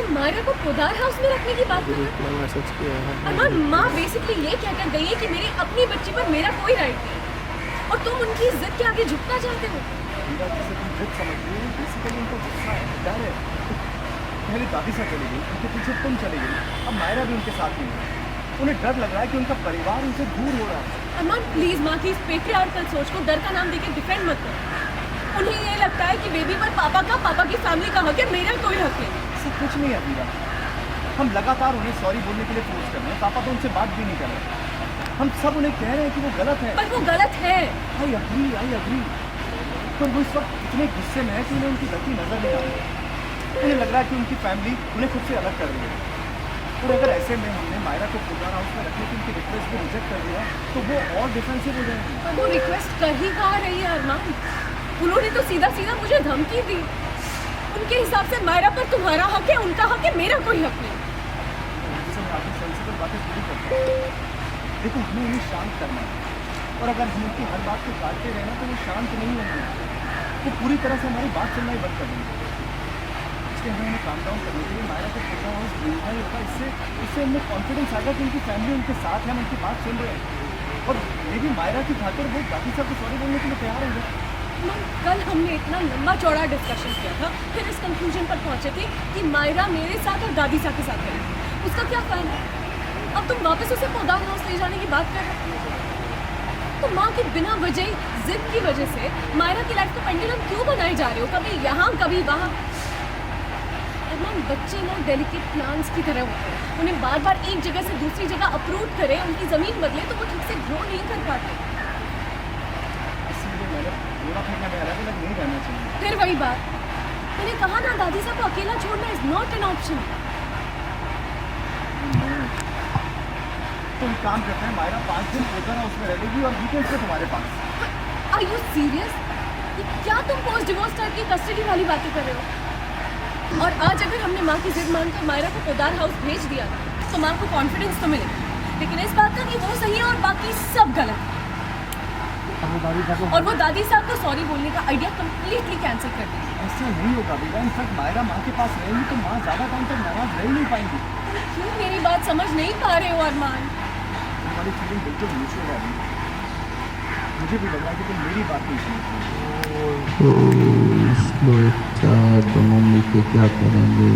तुम मायरा को पोदार हाउस में रखने की बात कर रहे हो? मैसेज किया है अरमान, माँ बेसिकली ये कहकर गई है कि मेरी अपनी बच्ची पर मेरा कोई राइट नहीं और तुम उनकी इज्जत के आगे झुकना चाहते हो। जिसे तुम जिद समझ रही हो, बेसिकली उनको गुस्सा है, डर है। पहले दादी से चली गई, उनके पीछे तुम चली गई, अब मायरा भी उनके साथ ही है। उन्हें डर लग रहा है कि उनका परिवार उनसे दूर हो रहा है। अरमान प्लीज माँ की इस पेट्रियार्कल सोच को डर का नाम देके डिफेंड मत करो। उन्हें ये लगता है कि बेबी पर पापा की फैमिली का हक है, मेरा कोई हक नहीं। ऐसा कुछ नहीं है अबीरा, हम लगातार उन्हें सॉरी बोलने के लिए फोर्स कर रहे हैं। पापा तो उनसे बात भी नहीं कर रहे। हम सब उन्हें कह रहे हैं कि वो गलत है। पर वो गलत है। I agree. पर वो इस वक्त इतने गुस्से में है कि उन्हें उनकी गलती नजर नहीं आ रही। उन्हें लग रहा है कि उनकी फैमिली उन्हें खुद से अलग कर रही है। और अगर ऐसे में हमने मायरा को पोदार हाउस में रखने की उनकी रिक्वेस्ट को रिजेक्ट कर दिया तो वो और डिफेंसिव हो जाएंगे। पर वो रिक्वेस्ट कर ही कहाँ रही है अरमान? उन्होंने तो सीधा मुझे धमकी दी। उनके हिसाब से मायरा पर तुम्हारा हक है, उनका हक है, मेरा कोई हक नहीं। जैसे मैं आपकी सेंसिबल बातें पूरी करता हूँ। देखो, हमें उन्हें शांत करना है और अगर हम उनकी हर बात को काटते रहे ना तो वो शांत नहीं होंगे। वो पूरी तरह से हमारी बात सुनना ही बंद कर देंगे। इसलिए हमें उन्हें काम डाउन करने के लिए मायरा को पोदार हाउस भेजना ही होगा। इससे उनमें कॉन्फिडेंस आएगा कि उनकी फैमिली उनके साथ है, हम उनकी बात सुन रहे हैं। और मे भी मायरा की खातिर वो दादी साहब को सॉरी बोलने के लिए तैयार हो गए। कल हमने इतना लंबा चौड़ा डिस्कशन किया था, फिर इस कंक्लूजन पर पहुंचे थे कि मायरा मेरे साथ और दादी साहब के साथ है। उसका क्या फायदा? अब तुम वापस उसे पोदार हाउस ले जाने की बात कर रहे हो। तो माँ की बिना वजह जिद की वजह से मायरा की लाइफ को पेंडुलम क्यों बनाए जा रहे हो? कभी यहाँ कभी वहाँ। अरमान, बच्चे ना डेलिकेट प्लांट्स की तरह होते हैं। उन्हें बार बार एक जगह से दूसरी जगह अप्रूव करें, उनकी ज़मीन बदले तो वो ठीक से ग्रो नहीं कर पाते। इसलिए मैंने बोला था कि हमें अलग अलग नहीं रहना चाहिए। फिर वही बात, मैंने कहा ना, दादी साहब को अकेला छोड़ना इज नॉट एन ऑप्शन। तो हम काम करते हैं, मायरा 5 दिन पोदार हाउस में रहेगी और वीकेंड्स पे तुम्हारे पास। Are you serious? क्या तुम पोस्ट डिवोर्स टाइप की कस्टडी वाली बातें कर रहे हो? और आज अगर हमने माँ की जिद मानकर मायरा को पोदार हाउस भेज दिया तो माँ को कॉन्फिडेंस तो मिलेगा, लेकिन इस बात का कि वो सही है और बाकी सब गलत है। और वो दादी साहब को सॉरी बोलने का आइडिया कम्प्लीटली कैंसिल कर दिया। ऐसा नहीं होगा बेटा। इनफैक्ट मायरा माँ के पास रहेगी तो माँ ज़्यादा टाइम तक नाराज रह ही नहीं पाएंगी। क्यों मेरी बात समझ नहीं पा रहे हो अरमान? हमारी फीलिंग बिल्कुल म्यूचुअल है। मुझे भी लग रहा है कि तुम मेरी बात नहीं समझ रही। तो दोनों मिलके क्या करेंगे?